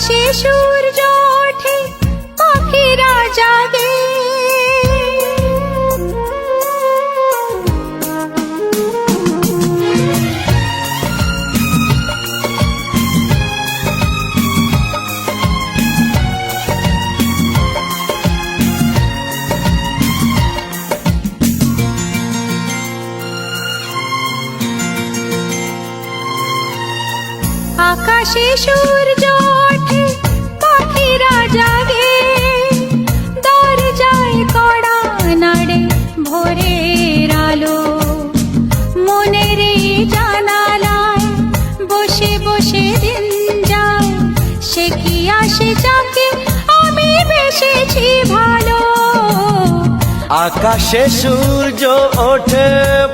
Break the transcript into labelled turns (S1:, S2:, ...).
S1: আকাশে সূর্য ওঠে, পাখিরা জাগে, আকাশে সূর্য ওঠে, পাখিরা জাগে, দরজায় কড়া নাড়ে ভোরের আলো, মনের এই জানালায় বসে বসে দিন যায়, সে কি আসে যাকে আমি বেসেছি ভালো।
S2: আকাশে সূর্য ওঠে,